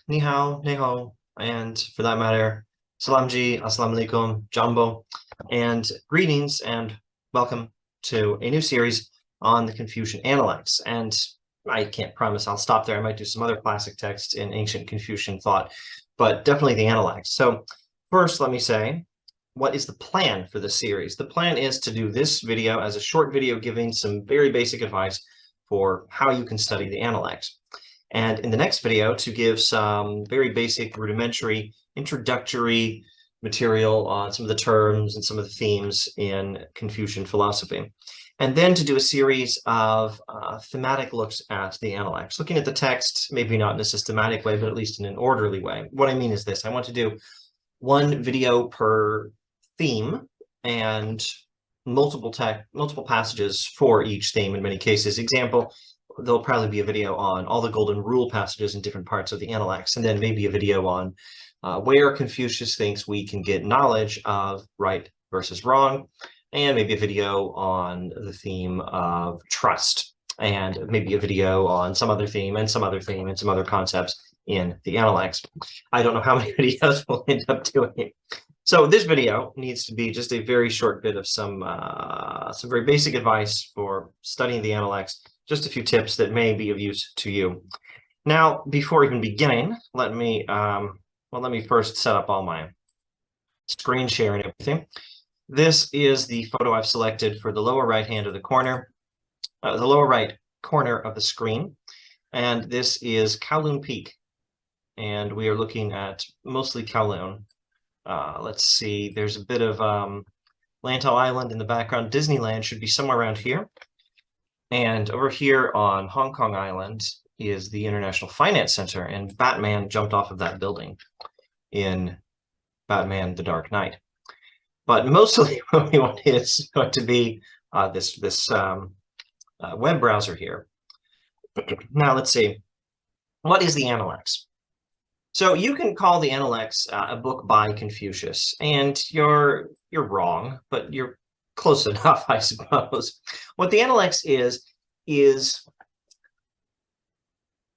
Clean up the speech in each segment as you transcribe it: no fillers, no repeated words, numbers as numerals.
Ni hao, ne hao, and for that matter, salamji, assalamu alaikum, jambo, and greetings and welcome to a new series on the Confucian Analects. And I can't promise I'll stop there. I might do some other classic texts in ancient Confucian thought, but definitely the Analects. So first, let me say, what is the plan for this series? The plan is to do this video as a short video giving some very basic advice for how you can study the Analects. And in the next video, to give some very basic, rudimentary, introductory material on some of the terms and some of the themes in Confucian philosophy. And then to do a series of thematic looks at the Analects, looking at the text, maybe not in a systematic way, but at least in an orderly way. What I mean is this: I want to do one video per theme and multiple passages for each theme in many cases. Example, there'll probably be a video on all the golden rule passages in different parts of the Analects, and then maybe a video on where Confucius thinks we can get knowledge of right versus wrong, and maybe a video on the theme of trust, and maybe a video on some other theme and some other theme and some other concepts in the Analects. I don't know how many videos we'll end up doing. So this video needs to be just a very short bit of some very basic advice for studying the Analects, just a few tips that may be of use to you. Now, before even beginning, let me first set up all my screen share and everything. This is the photo I've selected for the lower right hand of the corner, the lower right corner of the screen, and this is Kowloon Peak, and we are looking at mostly Kowloon. Let's see, there's a bit of Lantau Island in the background. Disneyland should be somewhere around here. And over here on Hong Kong Island is the International Finance Center, and Batman jumped off of that building in Batman the Dark Knight. But mostly what we want is going to be this web browser here. Now let's see, what is the Analects? So you can call the Analects a book by Confucius, and you're wrong, but you're close enough, I suppose. What the Analects is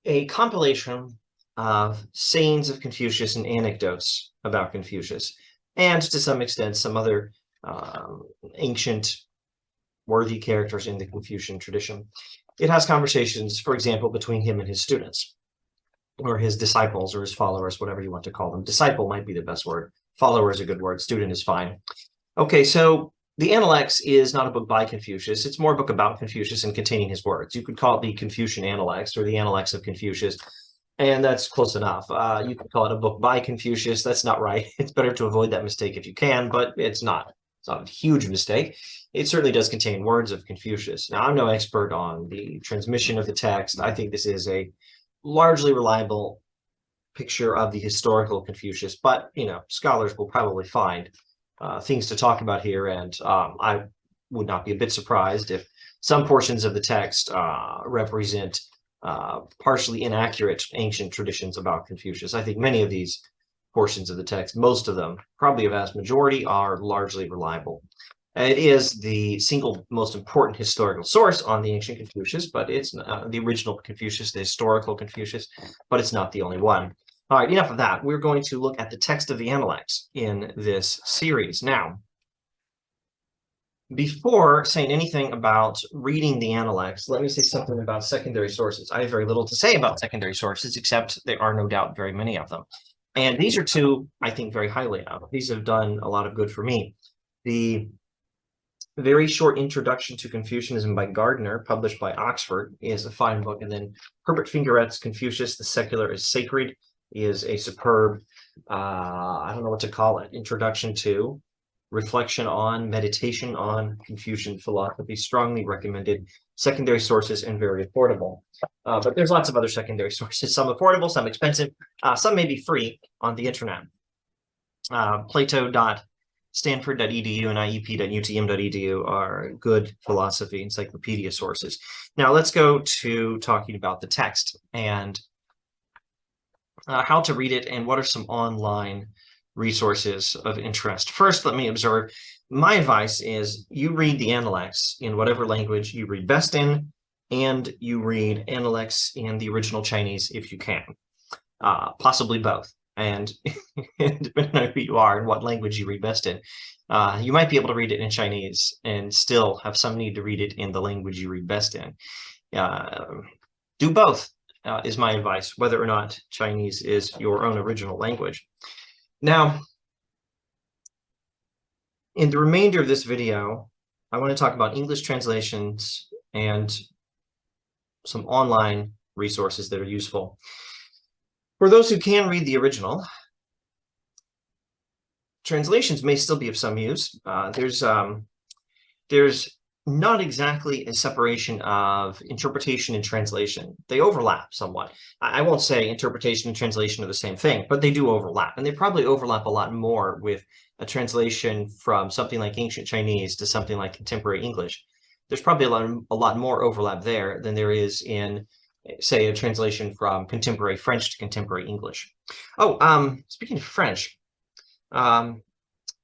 a compilation of sayings of Confucius and anecdotes about Confucius, and to some extent some other ancient worthy characters in the Confucian tradition. It has conversations, for example, between him and his students, or his disciples, or his followers, whatever you want to call them. Disciple might be the best word. Follower is a good word. Student is fine. Okay, so the Analects is not a book by Confucius. It's more a book about Confucius and containing his words. You could call it the Confucian Analects or the Analects of Confucius, and that's close enough. You could call it a book by Confucius. That's not right. It's better to avoid that mistake if you can, but it's not a huge mistake. It certainly does contain words of Confucius. Now, I'm no expert on the transmission of the text. I think this is a largely reliable picture of the historical Confucius, but scholars will probably find things to talk about here, and I would not be a bit surprised if some portions of the text represent partially inaccurate ancient traditions about Confucius. I think many of these portions of the text, most of them, probably a vast majority, are largely reliable. It is the single most important historical source on the ancient Confucius, but it's the original Confucius, the historical Confucius, but it's not the only one. All right, enough of that. We're going to look at the text of the Analects in this series. Now, before saying anything about reading the Analects, let me say something about secondary sources. I have very little to say about secondary sources, except there are no doubt very many of them. And these are two, I think, very highly of. These have done a lot of good for me. The very short Introduction to Confucianism by Gardner, published by Oxford, is a fine book. And then Herbert Fingeret's Confucius, the Secular is Sacred, is a superb, I don't know what to call it, introduction to, reflection on, meditation on Confucian philosophy. Strongly recommended. Secondary sources and very affordable. But there's lots of other secondary sources, some affordable, some expensive, some may be free on the internet. Plato.stanford.edu and iep.utm.edu are good philosophy encyclopedia sources. Now let's go to talking about the text and how to read it and what are some online resources of interest. First, let me observe, my advice is you read the Analects in whatever language you read best in, and you read Analects in the original Chinese if you can. possibly both. And depending on who you are and what language you read best in, you might be able to read it in Chinese and still have some need to read it in the language you read best in. Do both, is my advice, whether or not Chinese is your own original language. Now, in the remainder of this video, I want to talk about English translations and some online resources that are useful. For those who can read the original, translations may still be of some use. There's not exactly a separation of interpretation and translation. They overlap somewhat. I won't say interpretation and translation are the same thing, but they do overlap. And they probably overlap a lot more with a translation from something like ancient Chinese to something like contemporary English. There's probably a lot more overlap there than there is in, say, a translation from contemporary French to contemporary English. Oh, speaking of French,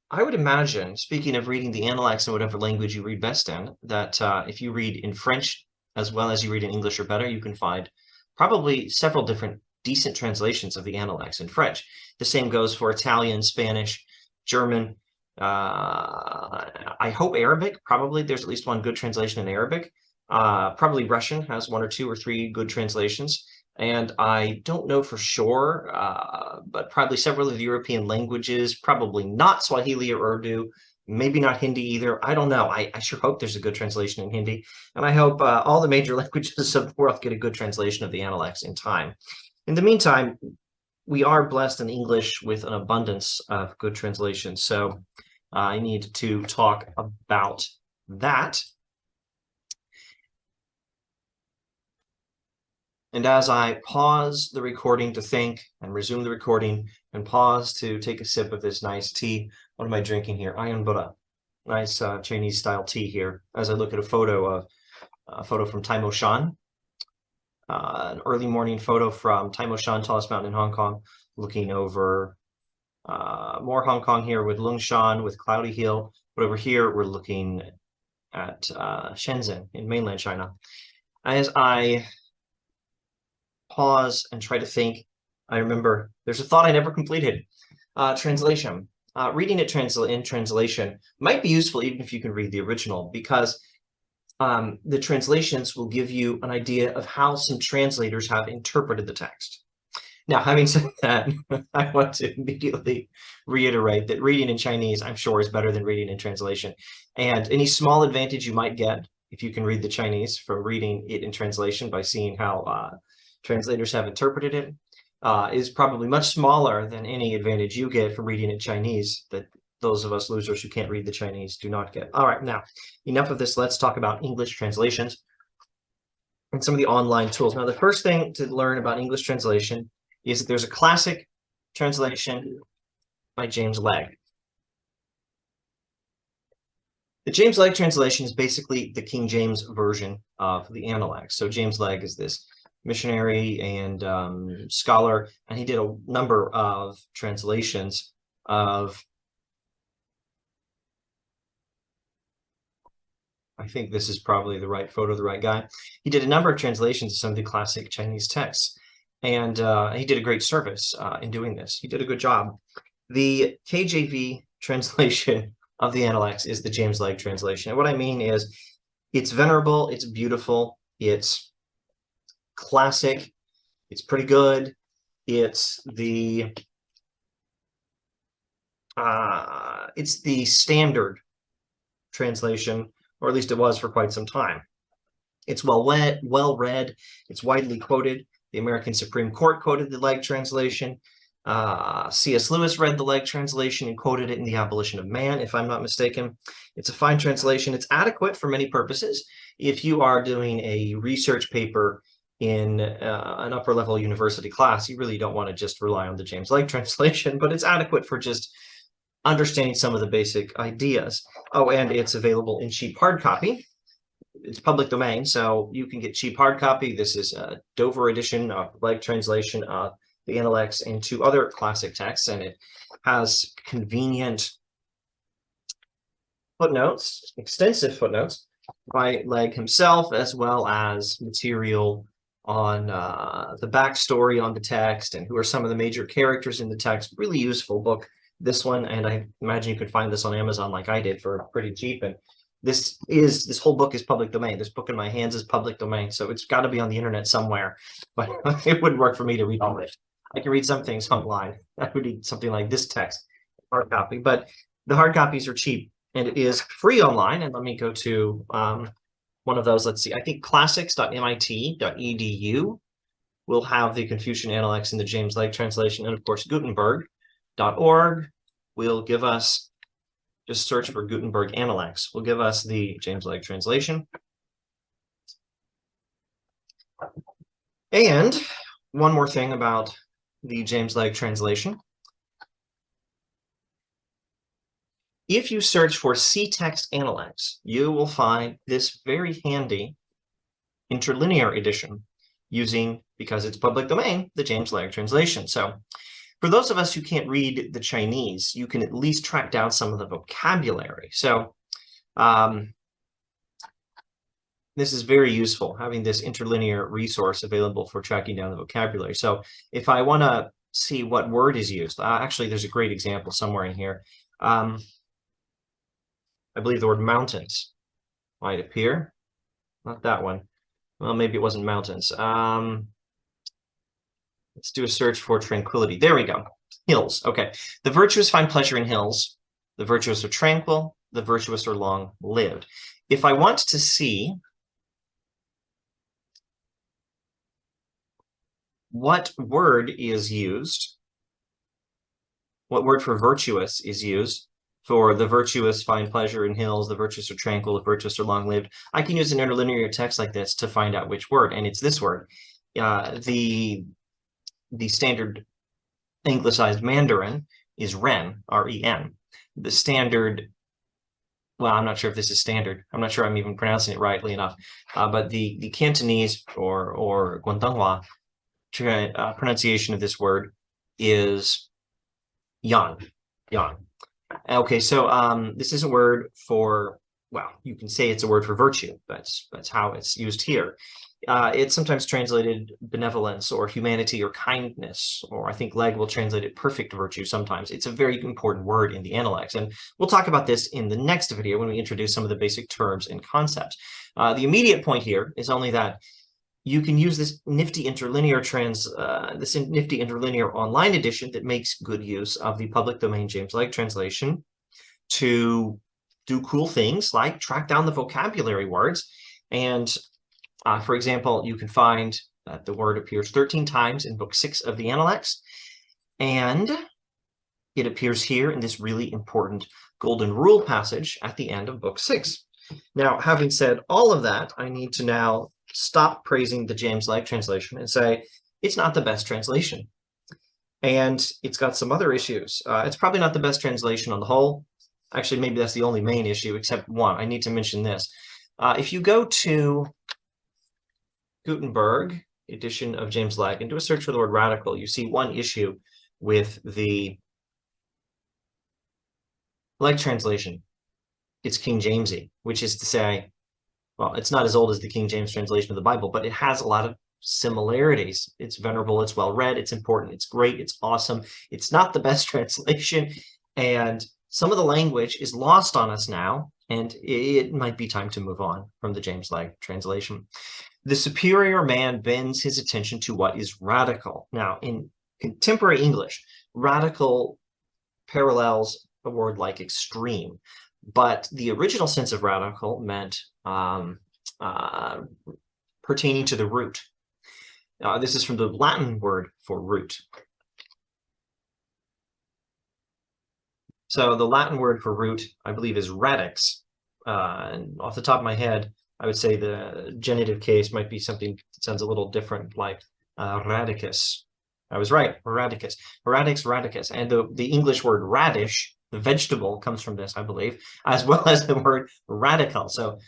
I would imagine, speaking of reading the Analects in whatever language you read best in, that if you read in French as well as you read in English or better, you can find probably several different decent translations of the Analects in French. The same goes for Italian, Spanish, German, I hope Arabic. Probably there's at least one good translation in Arabic. Probably Russian has 1 or 2 or 3 good translations. And I don't know for sure, but probably several of the European languages, probably not Swahili or Urdu, maybe not Hindi either. I don't know. I sure hope there's a good translation in Hindi. And I hope all the major languages of the world get a good translation of the Analects in time. In the meantime, we are blessed in English with an abundance of good translations. So I need to talk about that. And as I pause the recording to think and resume the recording and pause to take a sip of this nice tea, what am I drinking here? Iron Buddha, nice Chinese style tea here. As I look at a photo from Taimo Shan, an early morning photo from Taimo Shan, tallest mountain in Hong Kong, looking over more Hong Kong here with Lungshan, with Cloudy Hill. But over here, we're looking at Shenzhen in mainland China. As I pause and try to think, I remember there's a thought I never completed. Translation. Reading it in translation might be useful even if you can read the original, because the translations will give you an idea of how some translators have interpreted the text. Now, having said that, I want to immediately reiterate that reading in Chinese, I'm sure, is better than reading in translation. And any small advantage you might get if you can read the Chinese from reading it in translation by seeing how translators have interpreted it is probably much smaller than any advantage you get from reading it Chinese that those of us losers who can't read the Chinese do not get. All right, now, enough of this. Let's talk about English translations and some of the online tools. Now, the first thing to learn about English translation is that there's a classic translation by James Legge. The James Legge translation is basically the King James version of the Analects. So James Legge is this missionary and scholar, and he did a number of translations of, I think this is probably the right photo of the right guy. He did a number of translations of some of the classic Chinese texts, and he did a great service in doing this. He did a good job. The KJV translation of the Analects is the James Legge translation. And what I mean is it's venerable, it's beautiful, it's classic, it's pretty good. It's the standard translation, or at least it was for quite some time. It's well read, it's widely quoted. The American Supreme Court quoted the Legge translation. C.S. Lewis read the Legge translation and quoted it in The Abolition of Man, if I'm not mistaken. It's a fine translation. It's adequate for many purposes. If you are doing a research paper in an upper-level university class, you really don't want to just rely on the James Legge translation, but it's adequate for just understanding some of the basic ideas. Oh, and it's available in cheap hard copy. It's public domain, so you can get cheap hard copy. This is a Dover edition of Legge translation of the Analects into other classic texts, and it has convenient footnotes, extensive footnotes by Legge himself, as well as material on the backstory on the text and who are some of the major characters in the text. Really useful book, this one, and I imagine you could find this on Amazon like I did for pretty cheap. And this whole book is public domain. This book in my hands is public domain, so it's got to be on the internet somewhere. But it wouldn't work for me to read all of it. I can read some things online. I would read something like this text, hard copy, but the hard copies are cheap and it is free online. And let me go to one of those. Let's see. I think classics.mit.edu will have the Confucian Analects in the James Legge translation, and of course Gutenberg.org will give us, just search for Gutenberg Analects, will give us the James Legge translation. And one more thing about the James Legge translation. If you search for C-Text Analects, you will find this very handy interlinear edition using, because it's public domain, the James Legge translation. So for those of us who can't read the Chinese, you can at least track down some of the vocabulary. So this is very useful, having this interlinear resource available for tracking down the vocabulary. So if I want to see what word is used, actually, there's a great example somewhere in here. I believe the word mountains might appear. Not that one. Well, maybe it wasn't mountains. Let's do a search for tranquility. There we go. Hills. Okay. The virtuous find pleasure in hills. The virtuous are tranquil. The virtuous are long-lived. If I want to see what word is used, what word for virtuous is used for the virtuous find pleasure in hills, the virtuous are tranquil, the virtuous are long-lived, I can use an interlinear text like this to find out which word, and it's this word. The standard anglicized Mandarin is Ren, R-E-N. The standard, well, I'm not sure if this is standard. I'm not sure I'm even pronouncing it rightly enough. But the Cantonese or Guangdonghua pronunciation of this word is Yan. Yan. Okay, so this is a word for, well, you can say it's a word for virtue. That's how it's used here. It's sometimes translated benevolence or humanity or kindness, or I think Legge will translate it perfect virtue sometimes. It's a very important word in the Analects, and we'll talk about this in the next video when we introduce some of the basic terms and concepts. The immediate point here is only that you can use this nifty interlinear online edition that makes good use of the public domain James Legge translation to do cool things like track down the vocabulary words. And for example, you can find that the word appears 13 times in book 6 of the Analects, and it appears here in this really important golden rule passage at the end of book 6. Now, having said all of that, I need to now stop praising the James Legge translation and say it's not the best translation. And it's got some other issues. It's probably not the best translation on the whole. Actually, maybe that's the only main issue, except one. I need to mention this. If you go to Gutenberg edition of James Legge and do a search for the word radical, you see one issue with the Legge translation. It's King Jamesy, which is to say, well, it's not as old as the King James translation of the Bible, but it has a lot of similarities. It's venerable, it's well read, it's important, it's great, it's awesome. It's not the best translation, and some of the language is lost on us now, and it might be time to move on from the James Legge translation. The superior man bends his attention to what is radical. Now, in contemporary English, radical parallels a word like extreme, but the original sense of radical meant pertaining to the root. This is from the Latin word for root. So the Latin word for root, I believe, is radix. And off the top of my head, I would say the genitive case might be something that sounds a little different, like radicus. I was right, radicus. Radix, radicus. And the English word radish, the vegetable, comes from this, I believe, as well as the word radical. So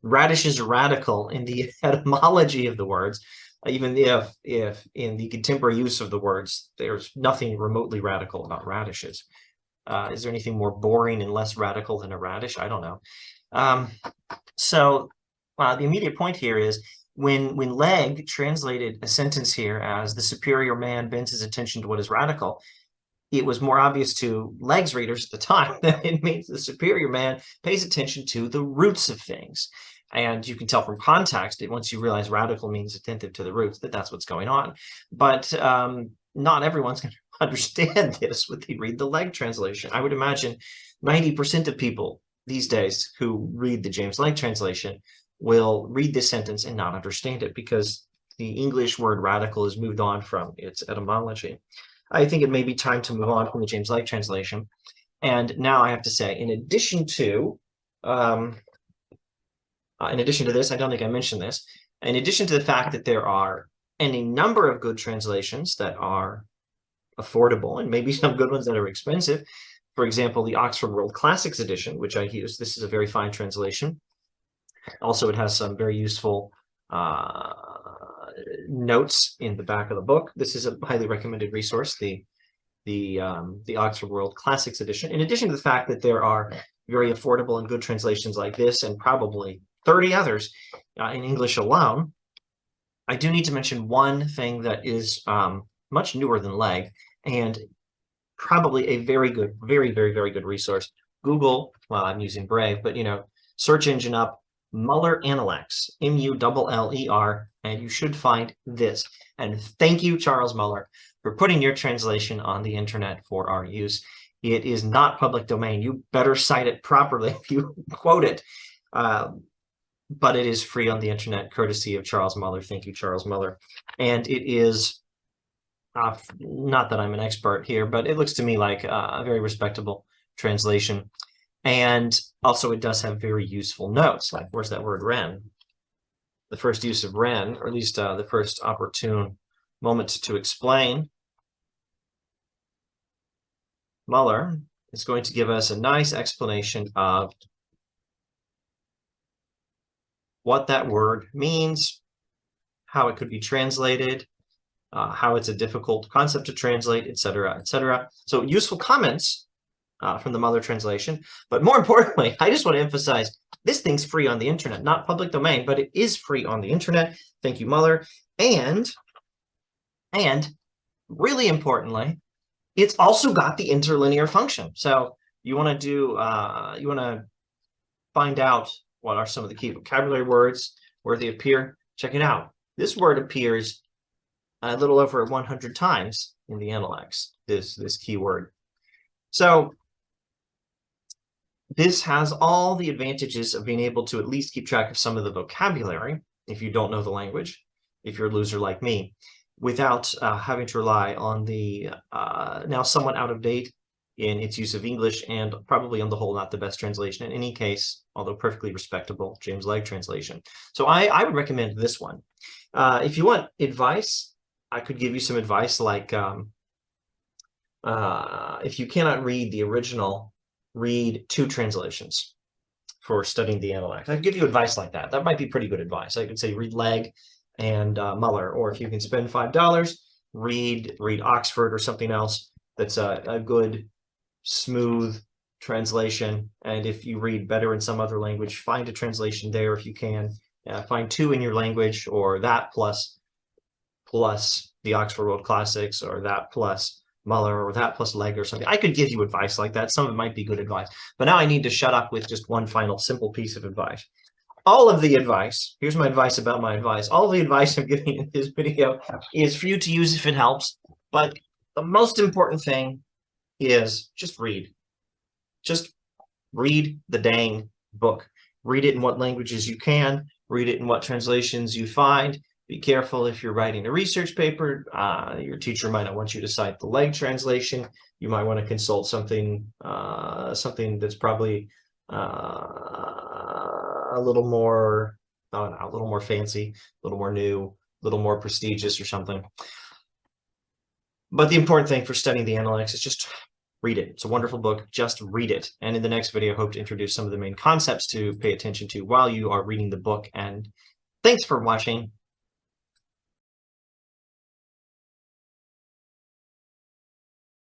radish is radical in the etymology of the words, even if in the contemporary use of the words, there's nothing remotely radical about radishes. Is there anything more boring and less radical than a radish? I don't know. So the immediate point here is When Legg translated a sentence here as the superior man bends his attention to what is radical, it was more obvious to Legg's readers at the time that it means the superior man pays attention to the roots of things. And you can tell from context that once you realize radical means attentive to the roots, that that's what's going on. But not everyone's going to understand this when they read the Legg translation. I would imagine 90% of people these days who read the James Legg translation will read this sentence and not understand it because the English word radical has moved on from its etymology. I think it may be time to move on from the James Legg translation. And now I have to say, in addition to this, I don't think I mentioned this, in addition to the fact that there are any number of good translations that are affordable and maybe some good ones that are expensive. For example, the Oxford World Classics edition, which I use, this is a very fine translation. Also, it has some very useful notes in the back of the book. This is a highly recommended resource, the Oxford World Classics edition. In addition to the fact that there are very affordable and good translations like this, and probably 30 others in English alone, I do need to mention one thing that is much newer than Legg, and probably a very good, very good resource. Google, well, I'm using Brave, but search engine up Muller Analects, M-U-L-L-E-R, and you should find this. And thank you, Charles Muller, for putting your translation on the internet for our use. It is not public domain. You better cite it properly if you quote it. But it is free on the internet, courtesy of Charles Muller. Thank you, Charles Muller. And it is, not that I'm an expert here, but it looks to me like a very respectable translation. And also it does have very useful notes, like where's that word ren? The first use of ren, or at least the first opportune moment to explain. Muller is going to give us a nice explanation of what that word means, how it could be translated, how it's a difficult concept to translate, etc., etc. So useful comments from the Muller translation. But more importantly, I just want to emphasize this thing's free on the internet, not public domain, but it is free on the internet. Thank you, Muller. And really importantly, it's also got the interlinear function. So you want to find out what are some of the key vocabulary words, where they appear. Check it out. This word appears a little over 100 times in the Analects, this keyword. So this has all the advantages of being able to at least keep track of some of the vocabulary if you don't know the language, if you're a loser like me, without having to rely on the now somewhat out of date in its use of English, and probably on the whole not the best translation in any case, although perfectly respectable James Legg translation. So I would recommend this one. If you want advice, I could give you some advice like if you cannot read the original, read 2 translations for studying the Analects. I could give you advice like that. That might be pretty good advice. I could say read Legg and Muller, or if you can spend $5, read Oxford or something else that's a good, smooth translation. And if you read better in some other language, find a translation there if you can. Find 2 in your language, or that plus the Oxford World Classics, or that plus Muller, or that plus Legg or something. I could give you advice like that. Some of it might be good advice. But now I need to shut up with just one final simple piece of advice. All of the advice, here's my advice about my advice. All of the advice I'm giving in this video is for you to use if it helps. But the most important thing is just read. Just read the dang book. Read it in what languages you can. Read it in what translations you find. Be careful if you're writing a research paper. Your teacher might not want you to cite the Legg translation. You might want to consult something that's probably a little more, a little more fancy, a little more new, a little more prestigious or something. But the important thing for studying the Analects is just read it. It's a wonderful book. Just read it. And in the next video, I hope to introduce some of the main concepts to pay attention to while you are reading the book. And thanks for watching.